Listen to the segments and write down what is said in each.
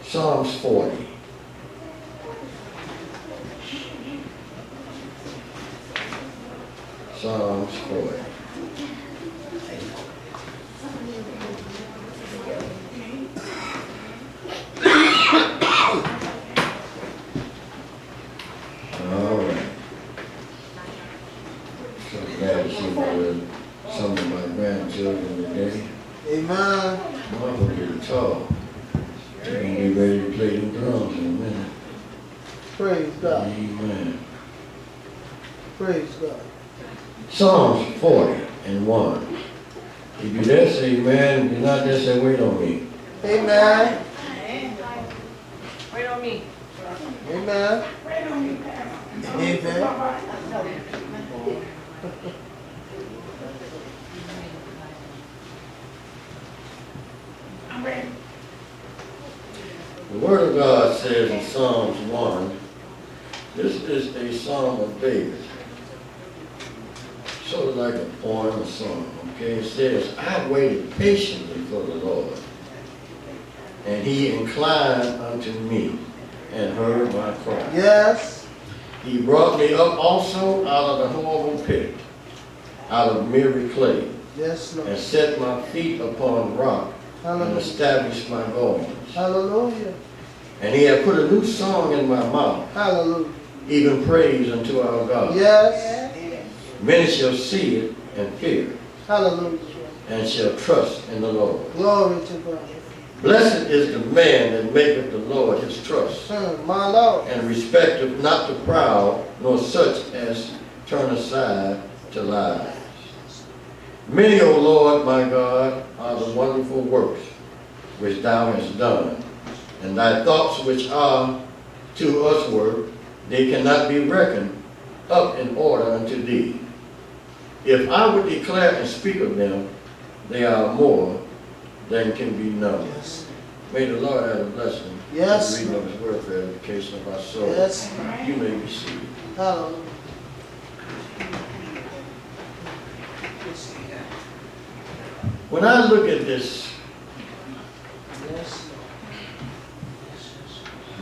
Psalms 40. Psalms 40. All right. So glad to see some of my grandchildren today. Amen. I'm going to get tall. They're going to be ready to play them drums in a minute. Praise God. Amen. Praise God. Psalms 40 and 1. If you're there, say amen. If you're not there, say wait on me. Amen. Wait on me. Amen. Amen. I'm ready. The Word of God says in Psalms 1, this is a Psalm of David. Sort of like a poem or song, okay? It says, I waited patiently for the Lord, and he inclined unto me and heard my cry. Yes. He brought me up also out of the horrible pit, out of miry clay, Yes, and Lord. set my feet upon rock, and Hallelujah. established my goings. Hallelujah. And he had put a new song in my mouth, Hallelujah. even praise unto our God. Yes. Many shall see it and fear, Hallelujah. and shall trust in the Lord. Glory to God. Blessed is the man that maketh the Lord his trust, My Lord. and respecteth not the proud, nor such as turn aside to lies. Many, O Lord my God, are the wonderful works which thou hast done, and thy thoughts which are to us word, they cannot be reckoned up in order unto thee. If I would declare and speak of them, they are more than can be known. Yes. May the Lord add a blessing. Yes. To the reading of his word for edification of our soul. Yes. You may be seated. Hallelujah. When I look at this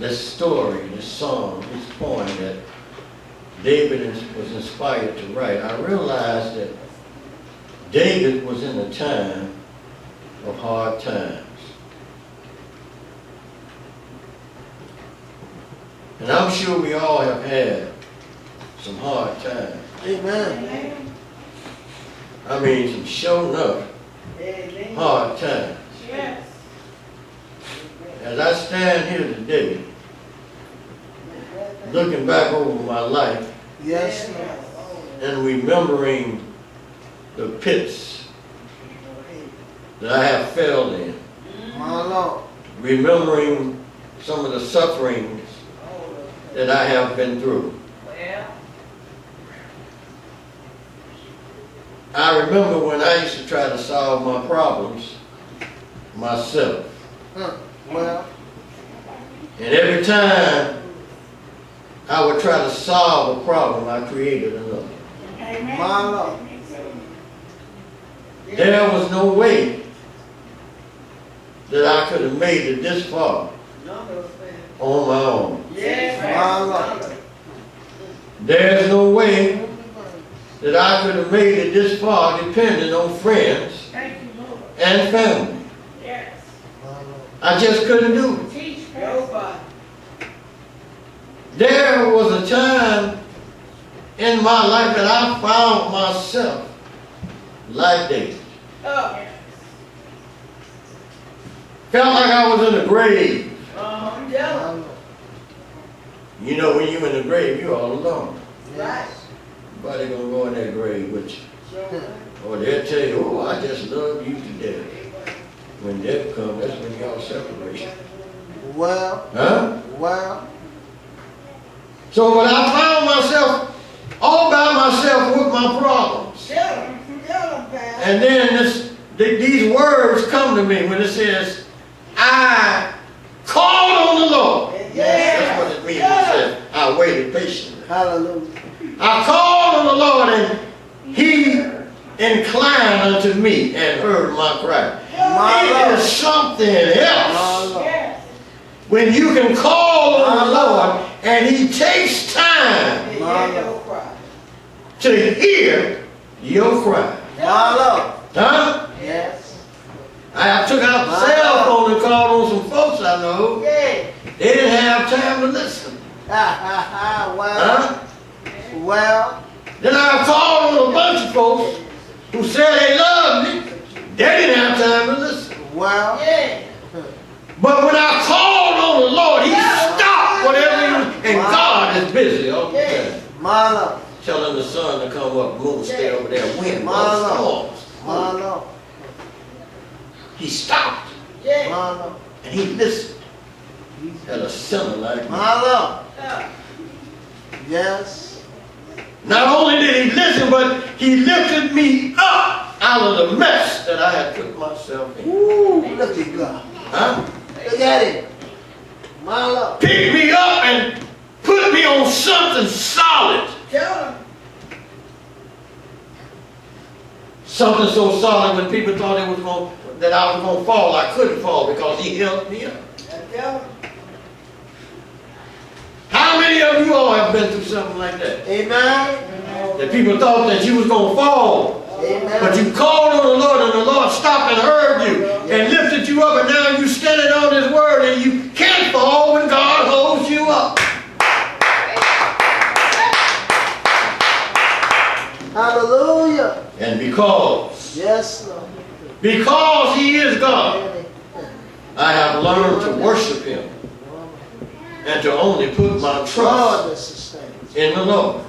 Yes. story, this song, this poem that David was inspired to write, I realized that David was in a time of hard times. And I'm sure we all have had some hard times. Amen. I mean, some shown up hard times. Yes. As I stand here today, looking back over my life Yes, Lord. and remembering the pits that I have fell in, My Lord. remembering some of the sufferings that I have been through. Well, I remember when I used to try to solve my problems myself. Well. And every time I would try to solve a problem, I created another. My Lord. There was no way that I could have made it this far on my own. My Lord. There's no way that I could have made it this far depending on friends thank you, Lord. and family. Yes. My Lord. I just couldn't do it. Teach Pastor. There was a time in my life that I found myself like David. Oh. Felt like I was in a grave. I'm My jealous. Lord. You know, when you're in the grave, you're all alone. Yes. Nobody gonna go in that grave with you. Or they'll tell you, oh, I just love you to death. When death comes, that's when y'all separate. Well. Huh? Well. So when I found myself all by myself with my problems, and then these words come to me when it says, I called on the Lord. That's what it means. It says, I waited patiently. Hallelujah. I called on the Lord, and he inclined unto me and heard my cry. My It Lord. is something My else Lord. Yes. when you can call on the Lord and He takes time Hear your cry. to hear your cry. My Lord. Huh? Yes. I took out the cell phone and called on some folks I know. Yeah. They didn't have time to listen. Well. Huh? Well. Then I called on a bunch of folks who said they loved me. They didn't have time to listen. Well. Yeah. But when I called on the Lord, He stopped whatever He was. And God is busy all the time. My Lord. Telling the sun to come up, moon stay over there, wind, My no Lord. storms. My Lord. He stopped Yeah. My Lord. and He listened at a sinner like me. My Lord. Yeah. Yes. Not only did He listen, but He lifted me up out of the mess that I had put myself in. Ooh, look at God. Huh? Look at Him. My Lord. Picked me up and put me on something solid. Tell them. Something so solid when people thought that I was going to fall, I couldn't fall because He held me up. Tell them. How many of you all have been through something like that? Amen. That people thought that you was going to fall, Amen. but you called on the Lord and the Lord stopped and heard you and lifted you up, and now you standing on His word and you can't fall when God holds you up. Hallelujah. And because Yes, Lord. He is God, I have learned to worship Him and to only put my God trust that sustains. in the Lord.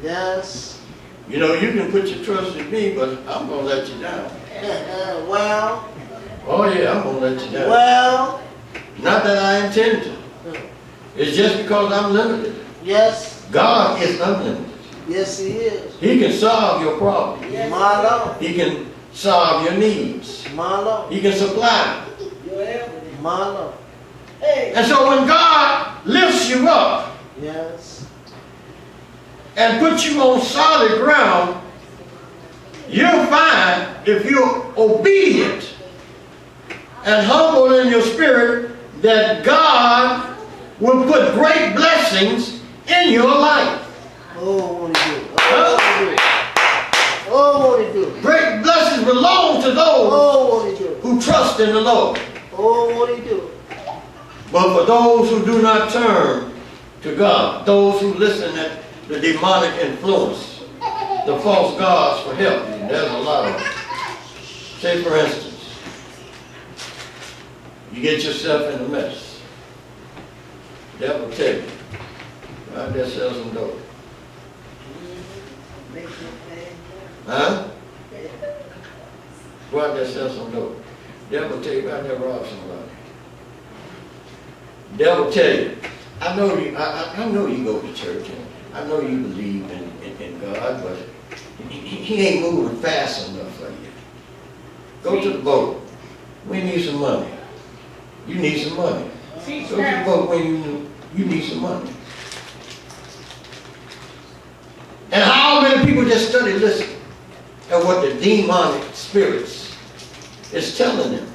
Yes. You know, you can put your trust in me, but I'm going to let you down. Well. Oh yeah, I'm going to let you down. Well. Not that I intend to. It's just because I'm limited. Yes. God is unlimited. Yes, He is. He can solve your problem. My Lord. He can solve your needs. My Lord. He can supply. Your everything. My Lord. Hey. And so when God lifts you up Yes. and puts you on solid ground, you'll find if you're obedient and humble in your spirit that God will put great blessings in your life. Oh, won't He do it? Oh, won't He do it? Oh, won't He do it? Great blessings belong to those Oh, won't He do it? who trust in the Lord. Oh, won't He do it? But for those who do not turn to God, those who listen to the demonic influence, the false gods for help, and there's a lot of them. Say for instance, you get yourself in a mess. The devil tell you, go out there sell some dope. Huh? Go out there sell some dope. The devil tell you, go out there rob somebody. Devil tell you, I know you go to church and I know you believe in God, but he ain't moving fast enough for you. Go to the boat. We need some money. You need some money. Go to the boat when you need some money. And how many people just study listen at what the demonic spirits is telling them?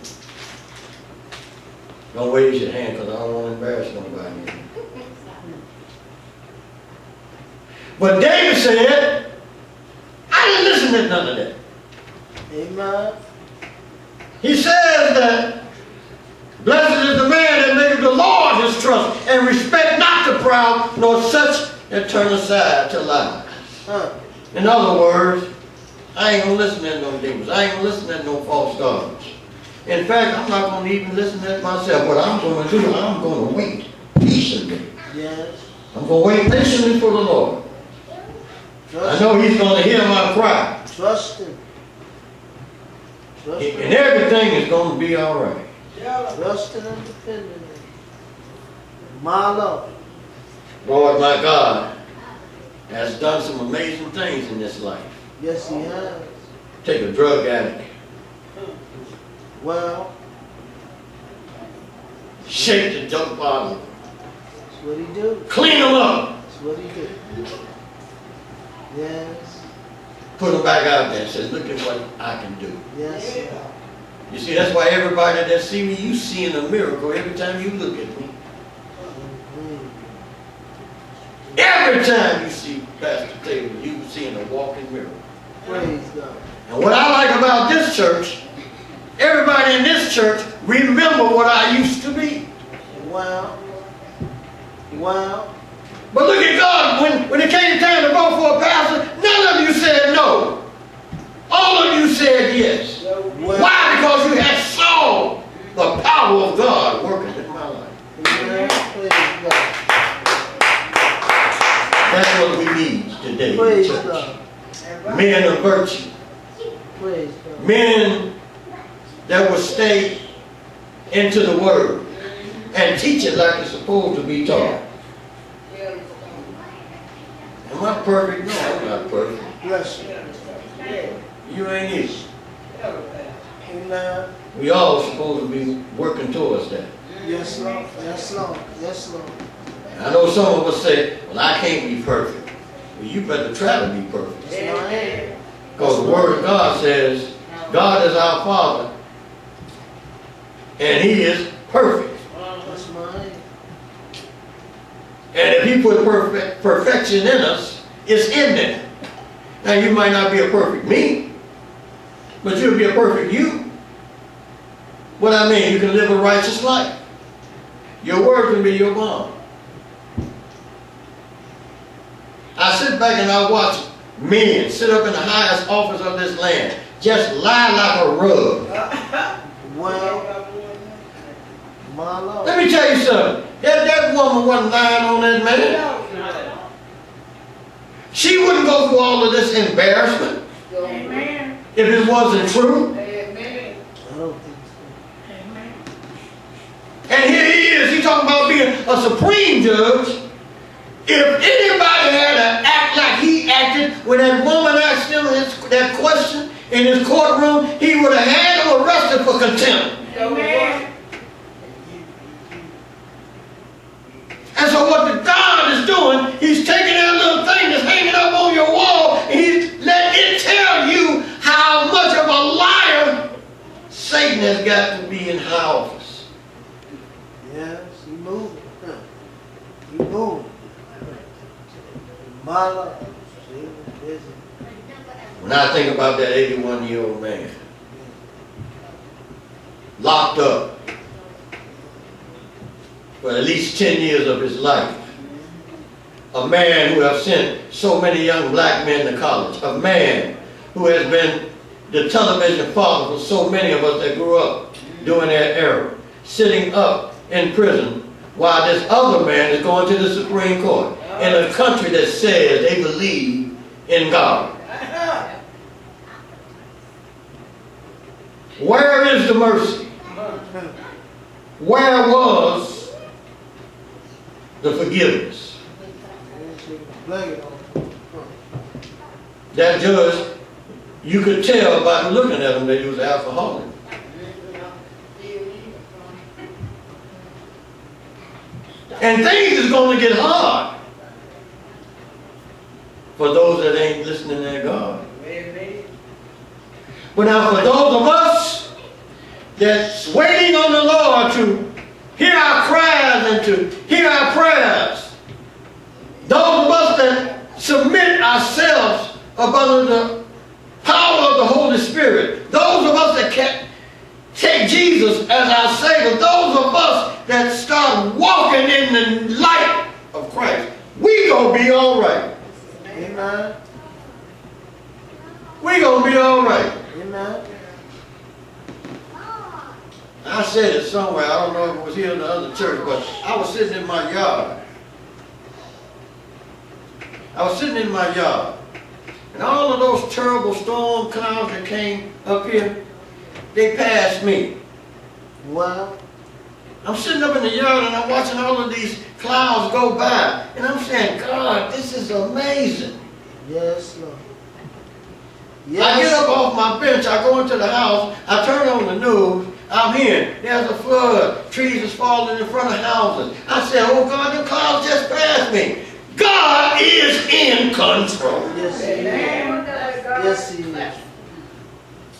Don't raise your hand because I don't want to embarrass nobody. But David said, I didn't listen to none of that. Amen. He says that blessed is the man that maketh the Lord his trust, and respect not the proud, nor such that turn aside to lies. In other words, I ain't going to listen to no demons. I ain't going to listen to no false gods. In fact, I'm not going to even listen to it myself. What I'm going to do, I'm going to wait patiently. Yes. I'm going to wait patiently for the Lord. I know He's going to hear my cry. Trust Him. Trust And Him. everything is going to be all right. Trust Him and depend on Him. My Lord. Lord, my God, has done some amazing things in this life. Yes, He has. Take a drug addict, Well, shake the dope bottle, that's what He do. clean them up, That's what He do. Yes. put them back out there and say, look at what I can do. Yes. You see, that's why everybody that see me, you seeing a miracle every time you look at me. Every time you see Pastor Taylor, you seeing a walking miracle. Praise God. And what I like about this church, everybody in this church remember what I used to be. Wow. Wow. But look at God, when it came time to vote for a pastor, none of you said no. All of you said yes. Well, Why? Because you had saw the power of God working in my life. amen. Praise God. That's what we need today in the Praise church. God. Men of virtue. Praise God. Men that will stay into the Word and teach it like it's supposed to be taught. Am I perfect? No, I'm not perfect. Bless you. You ain't either. Amen. We all supposed to be working towards that. Yes, Lord. Yes, Lord. Yes, Lord. I know some of us say, well, I can't be perfect. Well, you better try to be perfect. That's my aim. Because the Word of God says, God is our Father, and He is perfect. That's my aim. And if He put perfection in us, it's in there. Now, you might not be a perfect me, but you'll be a perfect you. What I mean, you can live a righteous life. Your word can be your bond. I sit back and I watch men sit up in the highest office of this land, just lie like a rug. Well, my Lord. Let me tell you something. That woman wasn't lying on that man. She wouldn't go through all of this embarrassment Amen. if it wasn't true. Amen. I don't think so. Amen. And here he is, he's talking about being a supreme judge. If anybody had to act like he acted when that woman asked him that question in his courtroom, he would have had him arrested for contempt. Amen. And so what the God is doing, he's taking that little thing that's hanging up on your wall, and he's letting it tell you how much of a liar Satan has got to be in high office. Yes, he moving. He moving. My Lord. See, busy. When I think about that 81-year-old man, locked up for at least 10 years of his life, a man who has sent so many young black men to college, a man who has been the television father for so many of us that grew up during that era, sitting up in prison while this other man is going to the Supreme Court in a country that says they believe in God. Where is the mercy? Where was the forgiveness? That judge, you could tell by looking at him that he was an alcoholic. And things is going to get hard for those that ain't listening to God. But now for those of us that's waiting on the Lord to hear our cries and to hear our prayers, those of us that submit ourselves under the power of the Holy Spirit, those of us that can take Jesus as our Savior, those of us that start walking in the light of Christ, we gonna be all right. Amen. We gonna be all right. Amen. I said it somewhere, I don't know if it was here in the other church, but I was sitting in my yard. I was sitting in my yard. And all of those terrible storm clouds that came up here, they passed me. Well, I'm sitting up in the yard and I'm watching all of these clouds go by. And I'm saying, God, this is amazing. yes, Lord. I get up off my bench, I go into the house, I turn on the news, I'm hearing there's a flood, trees is falling in front of houses. I said, oh God, the clouds just passed me. God is in control. Yes, He is. Amen. Yes, He is.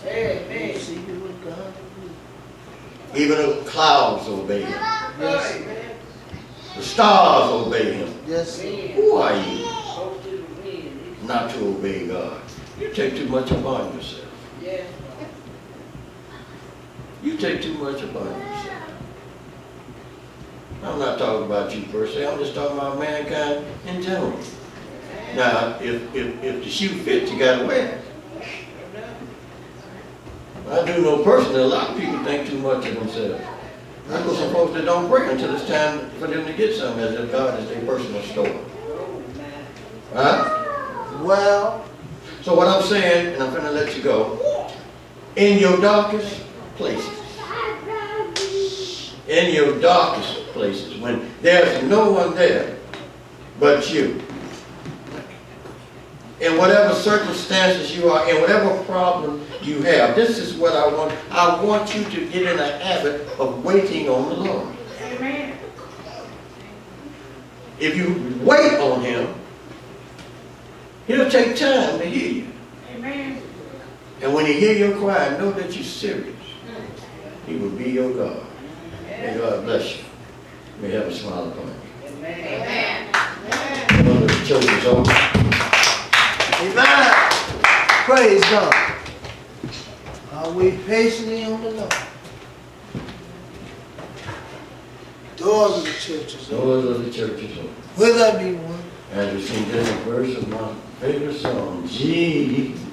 Amen. See you with God. Even the clouds obey him. Yes. The stars obey him. Yes. Who are you not to obey God? You take too much upon yourself. You take too much upon yourself. I'm not talking about you per se. I'm just talking about mankind in general. Now, if the shoe fits, you gotta wear it. I do know personally, a lot of people think too much of themselves. I know some folks that don't pray until it's time for them to get something, as if God is their personal store. Huh? Well, So what I'm saying, and I'm gonna let you go, in your darkest places, when there's no one there but you, in whatever circumstances you are, in whatever problem you have, this is what I want. I want you to get in a habit of waiting on the Lord. Amen. If you wait on him, he'll take time to hear you. Amen. And when he hear your cry, know that you're serious. He will be your God. May God bless you. May have a smile upon you. Amen. The church is over. amen. Praise God. Are we patiently on the Lord? Doors of the church is open. Doors of the church is open. Will there be one? As we sing this verse of my favorite song, Jesus.